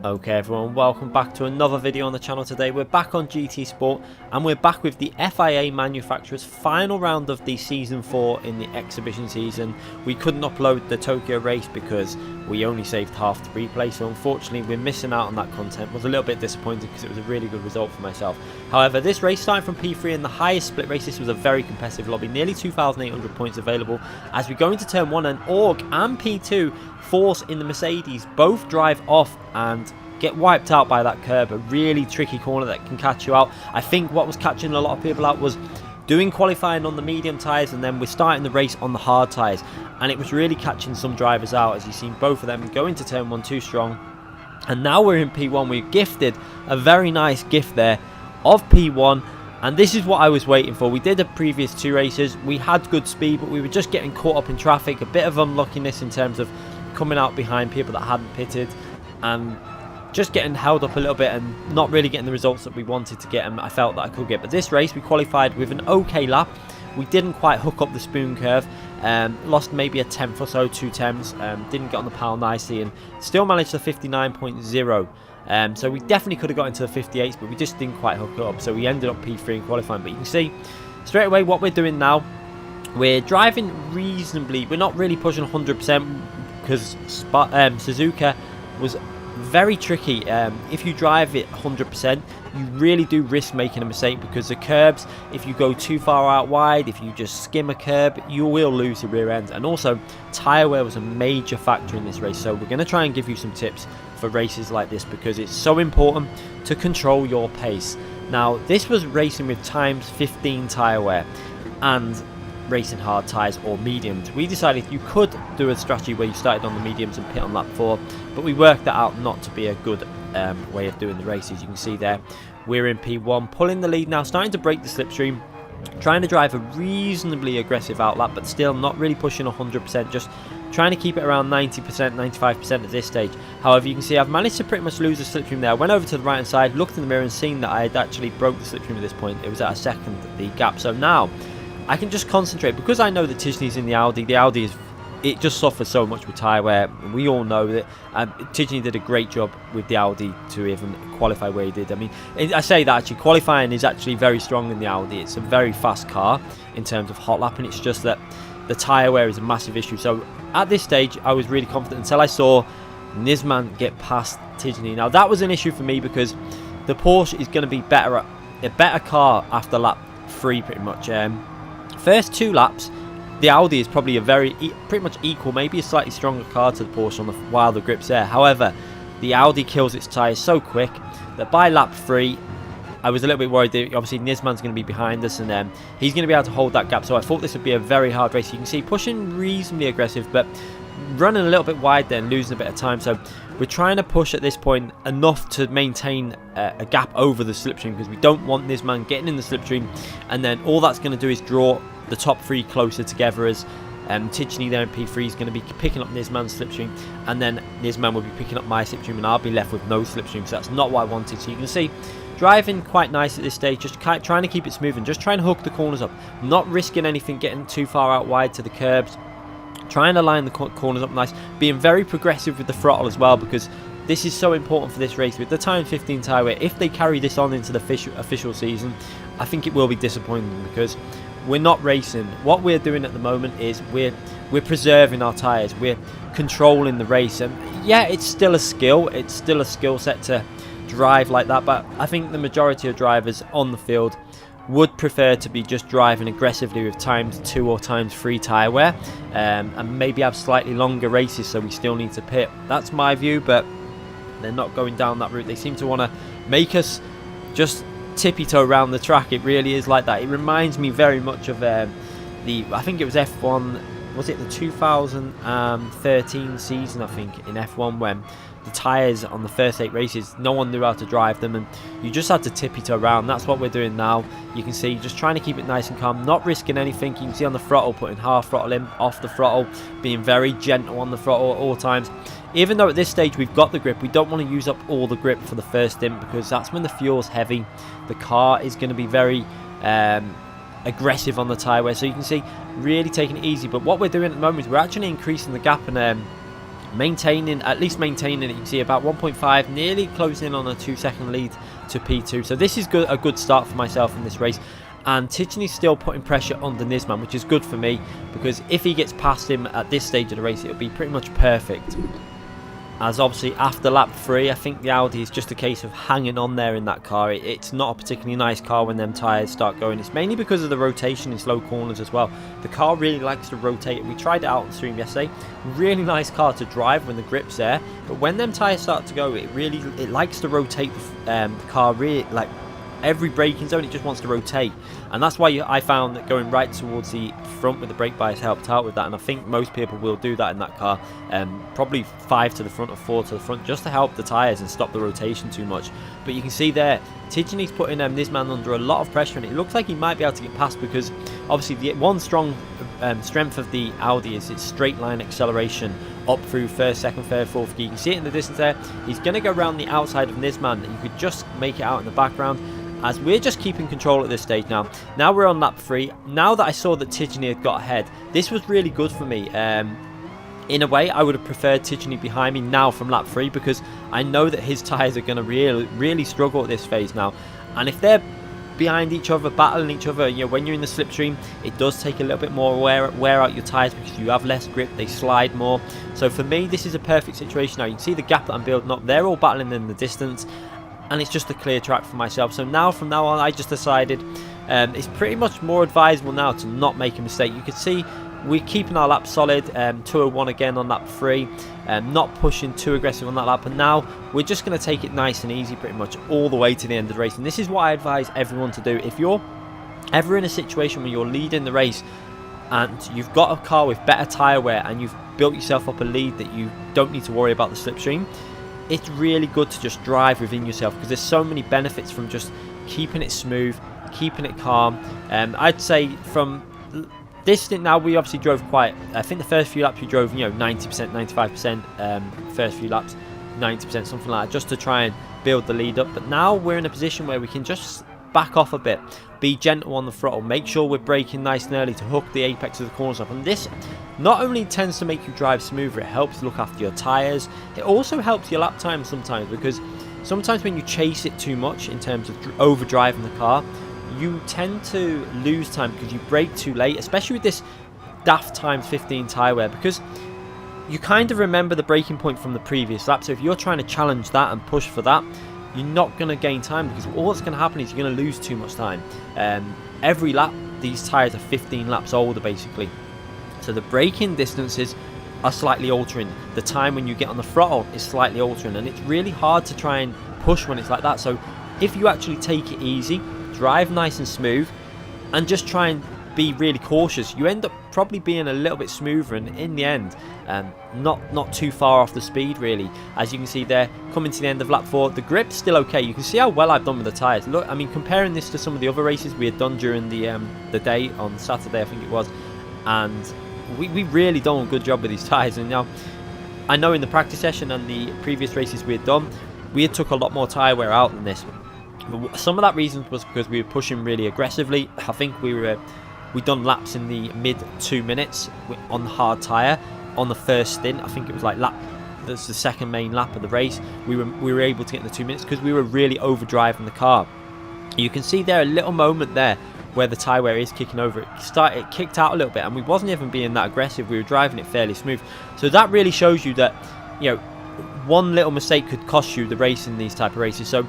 Okay everyone, welcome back to another video on the channel. Today we're back on GT Sport and we're back with the FIA manufacturer's final round of the season 4 in the exhibition season. We couldn't upload the Tokyo race because we only saved half the replay, so unfortunately we're missing out on that content. It was a little bit disappointing because it was a really good result for myself. However, this race starting from P3 in the highest split race, this was a very competitive lobby, nearly 2,800 points available as we go into turn 1 and Org and P2 Force in the Mercedes both drive off and get wiped out by that curb. A really tricky corner that can catch you out. I think what was catching a lot of people out was doing qualifying on the medium tyres, and then we're starting the race on the hard tyres, and it was really catching some drivers out, as you've seen both of them go into turn 1 too strong. And now we're in P1. We've gifted a very nice gift there of P1, and this is what I was waiting for. We did the previous 2 races, we had good speed, but we were just getting caught up in traffic, a bit of unluckiness in terms of coming out behind people that hadn't pitted and just getting held up a little bit and not really getting the results that we wanted to get and I felt that I could get. But this race we qualified with an okay lap. We didn't quite hook up the spoon curve, lost maybe a tenth or so, 2 tenths, didn't get on the pile nicely and still managed the 59.0. So we definitely could have got into the 58s, but we just didn't quite hook it up, so we ended up P3 in qualifying. But you can see straight away what we're doing now. We're driving reasonably, we're not really pushing 100% because Suzuka was very tricky. If you drive it 100%, you really do risk making a mistake because the curbs, if you go too far out wide, if you just skim a curb, you will lose the rear end. And also tyre wear was a major factor in this race, so we're going to try and give you some tips for races like this because it's so important to control your pace. Now this was racing with times 15 tyre wear and racing hard tyres or mediums. We decided you could do a strategy where you started on the mediums and pit on lap 4, but we worked that out not to be a good way of doing the races. You can see there we're in P1, pulling the lead now, starting to break the slipstream, trying to drive a reasonably aggressive outlap, but still not really pushing 100%, just trying to keep it around 90%, 95% at this stage. However, you can see I've managed to pretty much lose the slipstream there. I went over to the right hand side, looked in the mirror and seen that I had actually broke the slipstream at this point. It was at a second, the gap. So now I can just concentrate because I know that Tijani's in the Audi. The Audi it just suffers so much with tyre wear. We all know that Tijani did a great job with the Audi to even qualify where he did. I mean, I say that actually qualifying is actually very strong in the Audi. It's a very fast car in terms of hot lapping. It's just that the tyre wear is a massive issue. So at this stage, I was really confident until I saw Nisman get past Tijani. Now that was an issue for me because the Porsche is going to be a better car after lap 3 pretty much. First 2 laps, the Audi is probably a pretty much equal, maybe a slightly stronger car to the Porsche while the grip's there. However, the Audi kills its tyres so quick that by lap 3, I was a little bit worried that obviously Nisman's going to be behind us and he's going to be able to hold that gap. So I thought this would be a very hard race. You can see pushing reasonably aggressive, but running a little bit wide there and losing a bit of time. So we're trying to push at this point enough to maintain a gap over the slipstream because we don't want Nisman getting in the slipstream, and then all that's going to do is draw the top 3 closer together as Tijani there in P3 is going to be picking up Nisman's slipstream, and then Nisman will be picking up my slipstream and I'll be left with no slipstream, so that's not what I wanted. So you can see driving quite nice at this stage, just trying to keep it smooth and just trying to hook the corners up, not risking anything getting too far out wide to the curbs, trying to line the corners up nice, being very progressive with the throttle as well because this is so important for this race with the time 15 tyre wear. If they carry this on into the official season, I think it will be disappointing because we're not racing. What we're doing at the moment is we're preserving our tyres, we're controlling the race, and yeah, it's still a skill, it's still a skill set to drive like that, but I think the majority of drivers on the field would prefer to be just driving aggressively with times 2 or times 3 tyre wear, and maybe have slightly longer races so we still need to pit. That's my view, but they're not going down that route. They seem to want to make us just tippy-toe around the track. It really is like that. It reminds me very much of I think it was F1, was it the 2013 season, I think, in F1, when the tyres on the first 8 races, no one knew how to drive them and you just had to tippy-toe around. That's what we're doing now. You can see just trying to keep it nice and calm, not risking anything. You can see on the throttle, putting half throttle in, off the throttle, being very gentle on the throttle at all times. Even though at this stage we've got the grip, we don't want to use up all the grip for the first stint because that's when the fuel's heavy. The car is going to be very aggressive on the tyre wear, so you can see really taking it easy. But what we're doing at the moment is we're actually increasing the gap, and maintaining, at least maintaining it. You can see about 1.5, nearly closing in on a 2-second lead to P2. So this is a good start for myself in this race. And Tijani's still putting pressure on the Nisman, which is good for me, because if he gets past him at this stage of the race, it'll be pretty much perfect. As obviously after lap 3, I think the Audi is just a case of hanging on there in that car. It's not a particularly nice car when them tyres start going. It's mainly because of the rotation in slow corners as well. The car really likes to rotate. We tried it out on stream yesterday. Really nice car to drive when the grip's there, but when them tyres start to go, it likes to rotate the car really, like every braking zone, it just wants to rotate. And that's why I found that going right towards the front with the brake bias helped out with that, and I think most people will do that in that car. Probably 5 to the front or 4 to the front, just to help the tyres and stop the rotation too much. But you can see there, Tijani's putting Nisman under a lot of pressure, and it looks like he might be able to get past, because obviously the one strong strength of the Audi is its straight line acceleration up through first, second, third, fourth gear. You can see it in the distance there. He's going to go around the outside of Nisman, and you could just make it out in the background, as we're just keeping control at this stage now. Now we're on lap 3. Now that I saw that Tijani had got ahead, this was really good for me. In a way, I would have preferred Tijani behind me now from lap 3, because I know that his tyres are going to really struggle at this phase now. And if they're behind each other, battling each other, you know, when you're in the slipstream, it does take a little bit more wear out your tyres, because you have less grip, they slide more. So for me, this is a perfect situation now. You can see the gap that I'm building up. They're all battling in the distance, and it's just a clear track for myself. So now, from now on, I just decided it's pretty much more advisable now to not make a mistake. You can see we're keeping our lap solid, 2:01 again on lap 3, not pushing too aggressive on that lap, and now we're just going to take it nice and easy pretty much all the way to the end of the race. And this is what I advise everyone to do. If you're ever in a situation where you're leading the race and you've got a car with better tyre wear and you've built yourself up a lead that you don't need to worry about the slipstream, it's really good to just drive within yourself, because there's so many benefits from just keeping it smooth, keeping it calm. I'd say from this stint now, we obviously drove quite, I think the first few laps we drove, 90%, 95%, first few laps 90%, something like that, just to try and build the lead up. But now we're in a position where we can just back off a bit, be gentle on the throttle, make sure we're braking nice and early to hook the apex of the corners up. And this not only tends to make you drive smoother, it helps look after your tyres, it also helps your lap time sometimes, because sometimes when you chase it too much in terms of over driving the car, you tend to lose time because you brake too late, especially with this daft times 15 tyre wear, because you kind of remember the braking point from the previous lap. So if you're trying to challenge that and push for that, you're not going to gain time, because all that's going to happen is you're going to lose too much time. Every lap, these tyres are 15 laps older basically, so the braking distances are slightly altering. The time when you get on the throttle is slightly altering, and it's really hard to try and push when it's like that. So if you actually take it easy, drive nice and smooth, and just try and be really cautious, you end up probably being a little bit smoother, and in the end not too far off the speed really. As you can see there, coming to the end of lap 4, the grip's still okay. You can see how well I've done with the tyres. Look, I mean, comparing this to some of the other races we had done during the day on Saturday, I think it was, and we really done a good job with these tyres. And now I know in the practice session and the previous races we had done, we had took a lot more tyre wear out than this. But some of that reason was because we were pushing really aggressively. I think we'd done laps in the mid 2 minutes on the hard tyre on the first stint. I think it was like that's the second main lap of the race. We were able to get in the 2 minutes because we were really overdriving the car. You can see there a little moment there where the tyre wear is kicking over. It kicked out a little bit, and we wasn't even being that aggressive. We were driving it fairly smooth. So that really shows you that, one little mistake could cost you the race in these type of races. So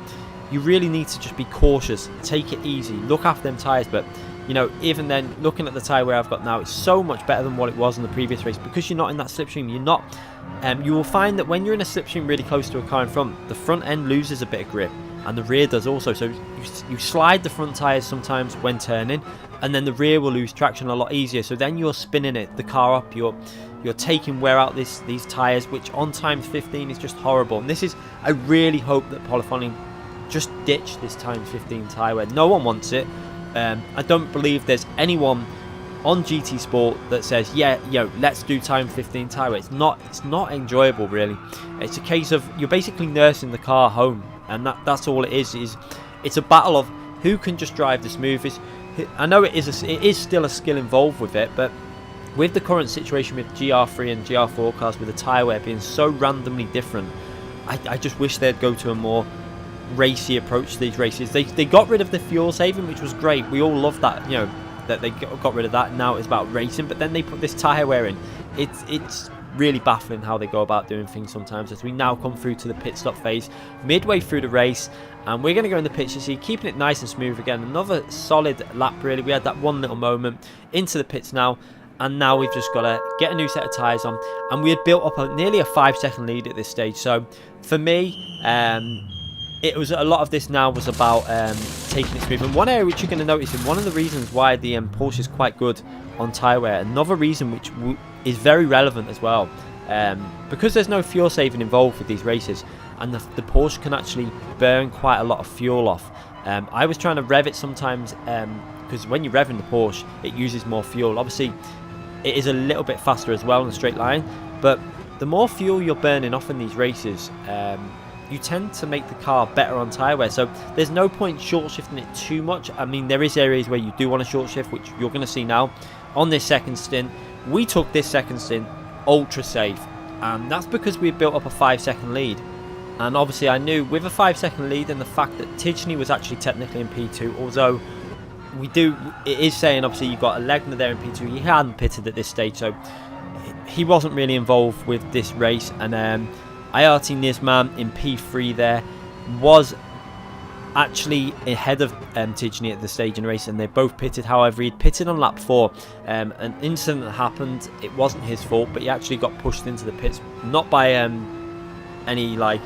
you really need to just be cautious, take it easy, look after them tyres. But even then, looking at the tyre wear I've got now, it's so much better than what it was in the previous race, because you're not in that slipstream. You will find that when you're in a slipstream really close to a car in front, the front end loses a bit of grip, and the rear does also. So you slide the front tyres sometimes when turning, and then the rear will lose traction a lot easier. So then you're spinning the car up, you're taking wear out these tyres, which on times 15 is just horrible. And I really hope that Polyphony just ditch this times 15 tyre wear. No one wants it. I don't believe there's anyone on GT Sport that says, let's do time 15 tyre wear. It's not enjoyable really. It's a case of you're basically nursing the car home, and that's all it is. It's a battle of who can just drive the smoothest. I know it is still a skill involved with it, but with the current situation with GR3 and GR4 cars, with the tyre wear being so randomly different, I just wish they'd go to a more racy approach to these races. They got rid of the fuel saving, which was great. We all loved that, you know, that they got rid of that. Now it's about racing, but then they put this tyre wear in. It's really baffling how they go about doing things sometimes, as we now come through to the pit stop phase midway through the race, and we're going to go in the pits, you see, keeping it nice and smooth again. Another solid lap, really. We had that one little moment into the pits now, and now we've just got to get a new set of tyres on, and we had built up nearly a 5-second lead at this stage. So for me, it was a lot of this now was about taking it smooth. And one area which you're going to notice, and one of the reasons why the Porsche is quite good on tyre wear, another reason which is very relevant as well, because there's no fuel saving involved with these races, and the Porsche can actually burn quite a lot of fuel off. I was trying to rev it sometimes, because when you're revving the Porsche, it uses more fuel. Obviously, it is a little bit faster as well in a straight line, but the more fuel you're burning off in these races, you tend to make the car better on tyre wear. So there's no point short shifting it too much. I mean, there is areas where you do want to short shift, which you're going to see now on this second stint. We took this second stint ultra safe, and that's because we built up a 5-second lead. And obviously I knew with a 5-second lead, and the fact that TGT was actually technically in P2, although it is saying obviously you've got a Legner there in P2, he hadn't pitted at this stage, so he wasn't really involved with this race. And IRT Nisman in P3 there was actually ahead of TGT at the stage in the race, and they both pitted. However, he'd pitted on lap 4. An incident happened. It wasn't his fault, but he actually got pushed into the pits, not by any like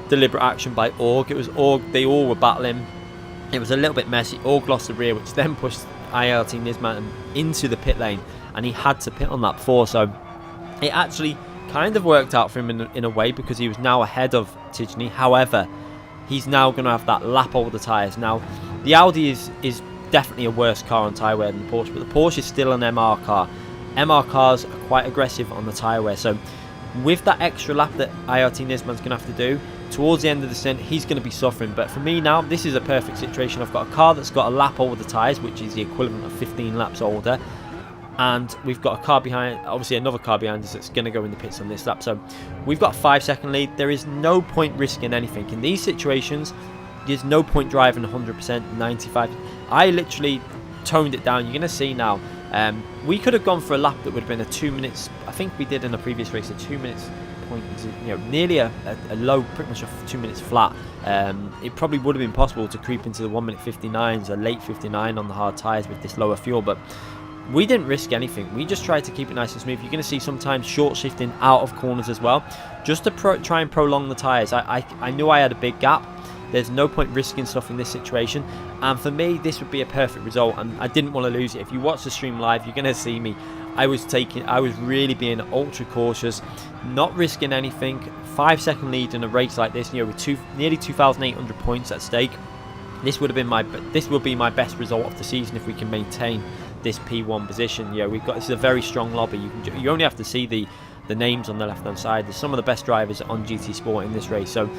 deliberate action by Org. It was Org, they all were battling. It was a little bit messy. Org lost the rear, which then pushed IRT Nisman into the pit lane, and he had to pit on lap 4. So it actually kind of worked out for him in a way, because he was now ahead of TGT. However, he's now going to have that lap over the tyres. Now, the Audi is definitely a worse car on tyre wear than the Porsche, but the Porsche is still an MR car. MR cars are quite aggressive on the tyre wear, so with that extra lap that IRT Nisman's going to have to do, towards the end of the stint, he's going to be suffering. But for me now, this is a perfect situation. I've got a car that's got a lap over the tyres, which is the equivalent of 15 laps older, and we've got a car behind, obviously another car behind us that's going to go in the pits on this lap. So we've got a 5-second lead. There is no point risking anything in these situations. There's no point driving 100%, 95. I literally toned it down. You're going to see now. We could have gone for a lap that would have been a 2 minutes. I think we did in a previous race a 2 minutes point, you know, nearly a low, pretty much a 2 minutes flat. It probably would have been possible to creep into the 1 minute 59s, a late 59 on the hard tyres with this lower fuel, but we didn't risk anything. We just tried to keep it nice and smooth. You're going to see sometimes short shifting out of corners as well, just to try and prolong the tyres. I knew I had a big gap. There's no point risking stuff in this situation, and for me this would be a perfect result, and I didn't want to lose it. If you watch the stream live, you're going to see me. I was really being ultra cautious, not risking anything. 5-second lead in a race like this, you know, with nearly 2,800 points at stake. This will be my best result of the season if we can maintain this P1 position. You know, this is a very strong lobby. You only have to see the names on the left hand side. There's some of the best drivers on GT Sport in this race, so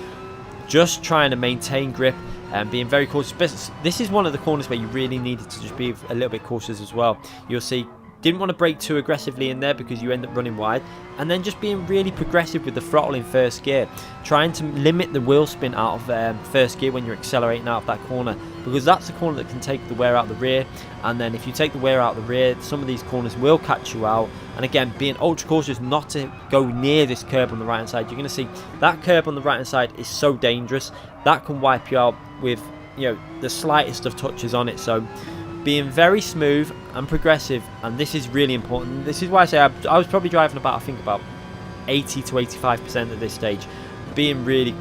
just trying to maintain grip and being very cautious. This is one of the corners where you really needed to just be a little bit cautious as well. You'll see, didn't want to brake too aggressively in there because you end up running wide, and then just being really progressive with the throttle in first gear, trying to limit the wheel spin out of first gear when you're accelerating out of that corner, because that's the corner that can take the wear out the rear. And then if you take the wear out the rear, some of these corners will catch you out. And again, being ultra cautious not to go near this curb on the right hand side. You're going to see that curb on the right hand side is so dangerous, that can wipe you out with, you know, the slightest of touches on it. So being very smooth and progressive, and this is really important. This is why I say I was probably driving about 80 to 85% at this stage, being really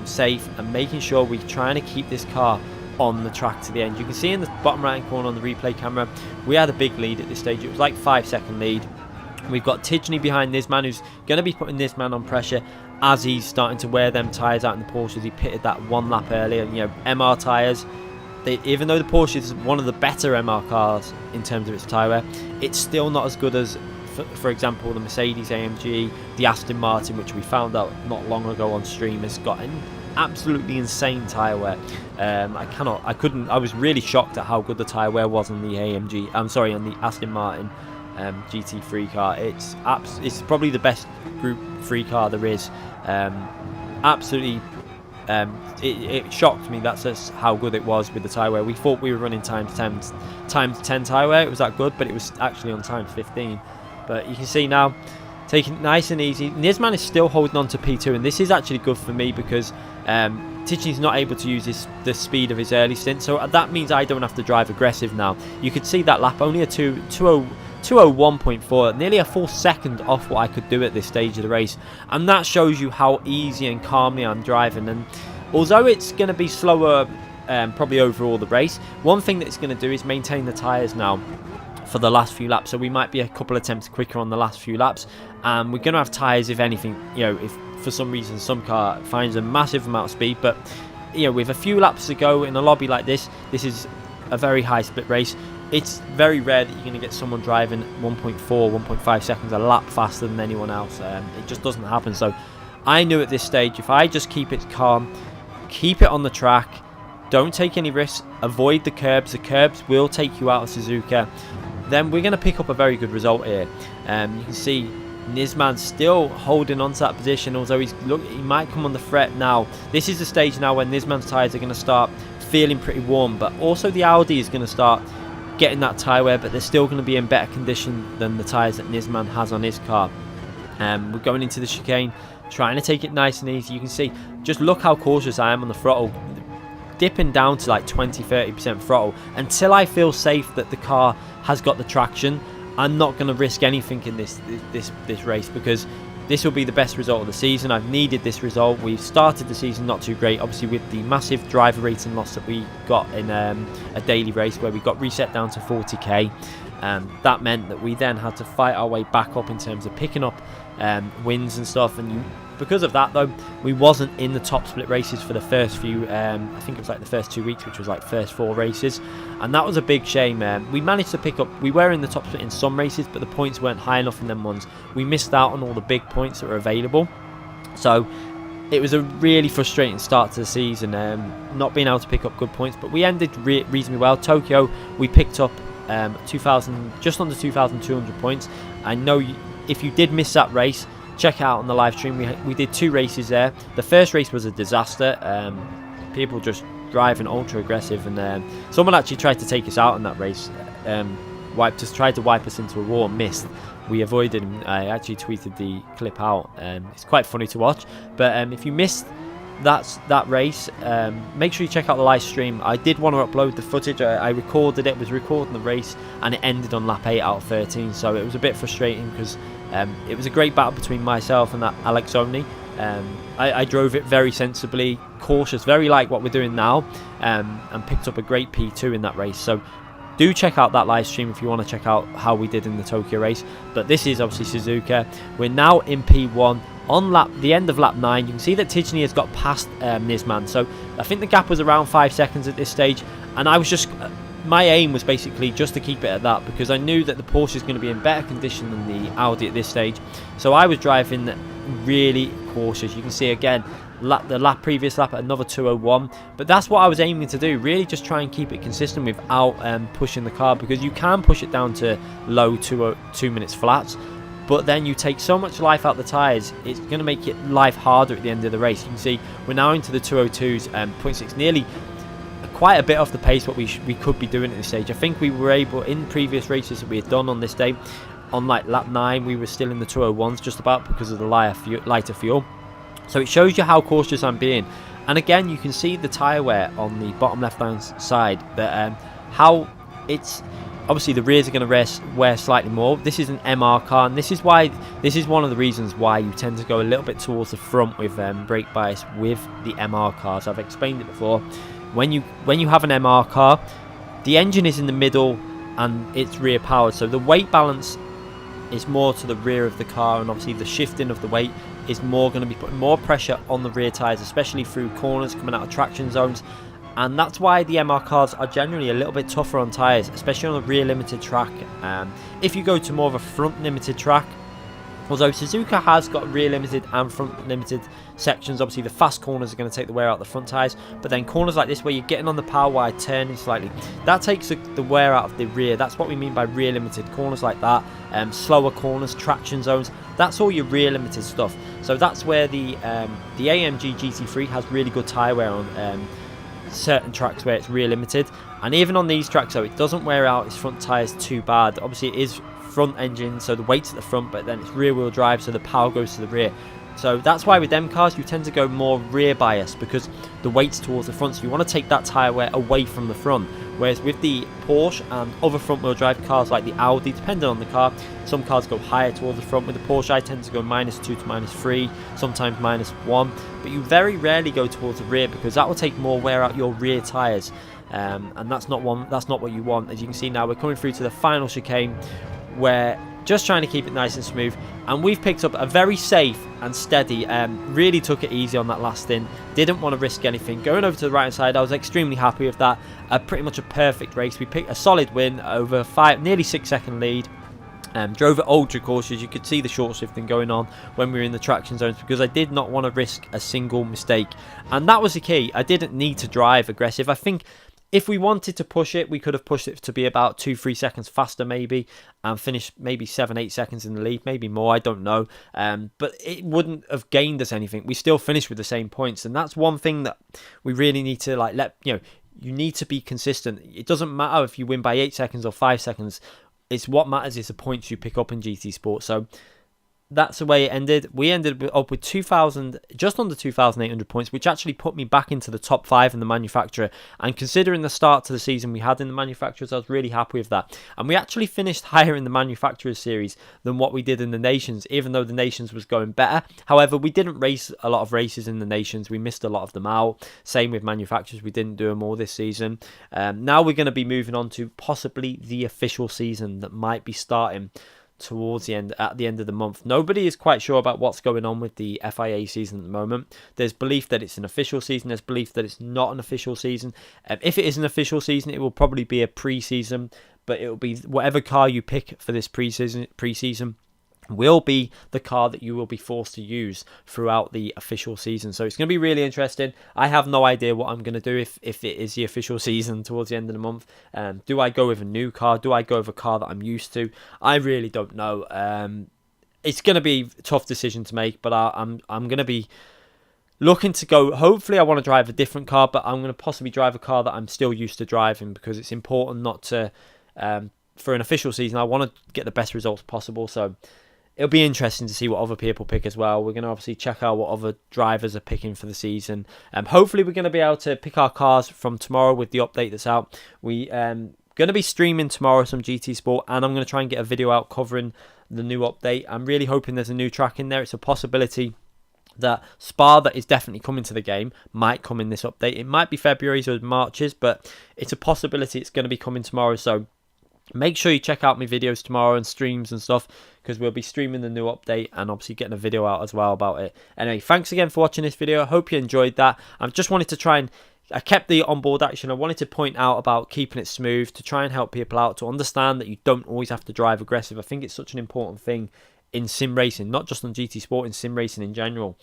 safe and making sure we're trying to keep this car on the track to the end. You can see in the bottom right hand corner on the replay camera, we had a big lead at this stage. It was like 5-second lead. We've got TGT behind Nisman, who's going to be putting Nisman on pressure as he's starting to wear them tyres out in the Porsche. He pitted that one lap earlier. You know, MR tyres, even though the Porsche is one of the better MR cars in terms of its tyre wear, it's still not as good as, for example, the Mercedes AMG, the Aston Martin, which we found out not long ago on stream, has got an absolutely insane tyre wear. I was really shocked at how good the tyre wear was on the AMG. I'm sorry, on the Aston Martin. GT3 car. It's probably the best Group 3 car there is. Absolutely, it shocked me. That's just how good it was with the tyre wear. We thought we were running times 10 tyre wear. It was that good, but it was actually on times 15. But you can see now, taking it nice and easy. Nisman is still holding on to P2, and this is actually good for me because TGT's not able to use the speed of his early stint, so that means I don't have to drive aggressive now. You could see that lap, only a 201.4, nearly a full second off what I could do at this stage of the race, and that shows you how easy and calmly I'm driving. And although it's going to be slower probably overall the race, one thing that it's going to do is maintain the tyres now for the last few laps, so we might be a couple attempts quicker on the last few laps. We're going to have tyres, if anything, if for some reason some car finds a massive amount of speed, but with a few laps to go in a lobby like this is a very high split race. It's very rare that you're going to get someone driving 1.4, 1.5 seconds a lap faster than anyone else. It just doesn't happen. So I knew at this stage, if I just keep it calm, keep it on the track, don't take any risks, avoid the curbs will take you out of Suzuka, then we're going to pick up a very good result here. You can see Nisman still holding on to that position, although he might come on the threat now. This is the stage now when Nisman's tyres are going to start feeling pretty warm, but also the Audi is going to start getting that tyre wear, but they're still going to be in better condition than the tyres that Nisman has on his car. We're going into the chicane, trying to take it nice and easy. You can see, just look how cautious I am on the throttle, dipping down to like 20-30% throttle until I feel safe that the car has got the traction. I'm not going to risk anything in this race, because this will be the best result of the season. I've needed this result. We've started the season not too great, obviously, with the massive driver rating loss that we got in a daily race where we got reset down to 40k. That meant that we then had to fight our way back up in terms of picking up wins and stuff, and because of that, though, we wasn't in the top split races for the first few, I think it was like the first 2 weeks, which was like first 4 races, and that was a big shame. We managed to pick up, we were in the top split in some races, but the points weren't high enough in them ones. We missed out on all the big points that were available, so it was a really frustrating start to the season, not being able to pick up good points, but we ended reasonably well. Tokyo, we picked up just under 2,200 points. I know if you did miss that race, check out on the live stream. We did 2 races there. The first race was a disaster. People just driving ultra aggressive, and someone actually tried to take us out in that race. Tried to wipe us into a wall and missed. We avoided him. I actually tweeted the clip out. It's quite funny to watch. But if you missed that race, make sure you check out the live stream. I did want to upload the footage. I recorded it, was recording the race, and it ended on lap 8 out of 13, so it was a bit frustrating because it was a great battle between myself and that Alex Omni. I drove it very sensibly, cautious, very like what we're doing now, and picked up a great P2 in that race. So do check out that live stream if you want to check out how we did in the Tokyo race. But this is obviously Suzuka. We're now in P1 on the end of lap 9. You can see that TGT has got past Nisman, so I think the gap was around 5 seconds at this stage, and I was just my aim was basically just to keep it at that, because I knew that the Porsche is going to be in better condition than the Audi at this stage. So I was driving really cautious. You can see again the previous lap at another 201, but that's what I was aiming to do, really just try and keep it consistent without pushing the car, because you can push it down to low 2 minutes flats, but then you take so much life out the tyres, it's going to make it life harder at the end of the race. You can see we're now into the 202s, 0.6, nearly quite a bit off the pace what we could be doing at this stage. I think we were able, in previous races that we had done on this day, on like lap 9, we were still in the 201s just about because of the lighter fuel. So it shows you how cautious I'm being. And again, you can see the tyre wear on the bottom left hand side, that how it's obviously the rears are going to wear slightly more. This is an MR car, and this is one of the reasons why you tend to go a little bit towards the front with brake bias with the MR cars. I've explained it before. When you have an MR car, the engine is in the middle and it's rear powered, so the weight balance is more to the rear of the car, and obviously the shifting of the weight is more going to be putting more pressure on the rear tyres, especially through corners coming out of traction zones. And that's why the MR cars are generally a little bit tougher on tyres, especially on a rear limited track. If you go to more of a front limited track, Although Suzuka has got rear limited and front limited sections. Obviously the fast corners are going to take the wear out of the front tyres, but then corners like this where you're getting on the power wide, turning slightly, that takes the wear out of the rear. That's what we mean by rear limited. Corners like that, slower corners, traction zones, that's all your rear limited stuff. So that's where the AMG GT3 has really good tyre wear on certain tracks where it's rear limited, and even on these tracks though, it doesn't wear out its front tyres too bad. Obviously it is front engine, so the weight's at the front, but then it's rear wheel drive, so the power goes to the rear. So that's why with them cars you tend to go more rear bias, because the weight's towards the front, so you want to take that tyre wear away from the front. Whereas with the Porsche and other front wheel drive cars like the Audi, depending on the car, some cars go higher towards the front. With the Porsche I tend to go -2 to -3, sometimes -1, but you very rarely go towards the rear, because that will take more wear out your rear tyres, and that's not what you want. As you can see now, we're coming through to the final chicane. We're just trying to keep it nice and smooth, and we've picked up a very safe and steady, really took it easy on that last stint, didn't want to risk anything. Going over to the right hand side, I was extremely happy with that. Pretty much a perfect race. We picked a solid win over nearly 6-second lead. Drove it ultra cautious. You could see the short shifting going on when we were in the traction zones, because I did not want to risk a single mistake, and that was the key. I didn't need to drive aggressive. I think if we wanted to push it, we could have pushed it to be about 2-3 seconds faster maybe, and finished maybe 7-8 seconds in the lead, maybe more, I don't know. But it wouldn't have gained us anything. We still finished with the same points, and that's one thing that we really need to you need to be consistent. It doesn't matter if you win by 8 seconds or 5 seconds. It's what matters is the points you pick up in GT Sport. So that's the way it ended. We ended up with just under 2,800 points, which actually put me back into the top 5 in the manufacturer. And considering the start to the season we had in the manufacturers, I was really happy with that. And we actually finished higher in the manufacturers series than what we did in the nations, even though the nations was going better. However, we didn't race a lot of races in the nations. We missed a lot of them out. Same with manufacturers. We didn't do them all this season. Now we're going to be moving on to possibly the official season that might be starting towards at the end of the month. Nobody is quite sure about what's going on with the FIA season at the moment. There's belief that it's an official season. There's belief that it's not an official season. If it is an official season, it will probably be a pre-season, but it will be whatever car you pick for this pre-season will be the car that you will be forced to use throughout the official season. So it's going to be really interesting. I have no idea what I'm going to do if it is the official season towards the end of the month. Do I go with a new car? Do I go with a car that I'm used to? I really don't know. It's going to be a tough decision to make, but I'm going to be looking to go. Hopefully I want to drive a different car, but I'm going to possibly drive a car that I'm still used to driving, because it's important not to, for an official season, I want to get the best results possible. So it'll be interesting to see what other people pick as well. We're going to obviously check out what other drivers are picking for the season. Hopefully we're going to be able to pick our cars from tomorrow with the update that's out. We going to be streaming tomorrow some GT Sport, and I'm going to try and get a video out covering the new update. I'm really hoping there's a new track in there. It's a possibility that Spa, that is definitely coming to the game, might come in this update. It might be February's or March's, but it's a possibility it's going to be coming tomorrow. So make sure you check out my videos tomorrow and streams and stuff, because we'll be streaming the new update and obviously getting a video out as well about it. Anyway, thanks again for watching this video. I hope you enjoyed that. I just wanted to try and I kept the onboard action. I wanted to point out about keeping it smooth, to try and help people out, to understand that you don't always have to drive aggressive. I think it's such an important thing in sim racing, not just on GT Sport, in sim racing in general.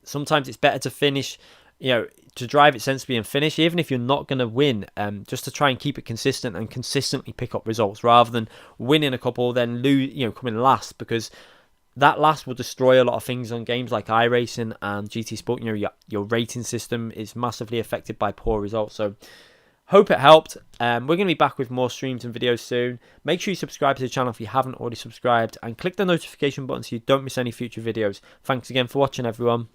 Sometimes it's better to finish, to drive it sensibly and finish, even if you're not going to win, just to try and keep it consistent and consistently pick up results, rather than winning a couple then lose, coming last, because that last will destroy a lot of things on games like iRacing and GT Sport. Your rating system is massively affected by poor results. So hope it helped. We're going to be back with more streams and videos soon. Make sure you subscribe to the channel if you haven't already subscribed, and click the notification button so you don't miss any future videos. Thanks again for watching, everyone.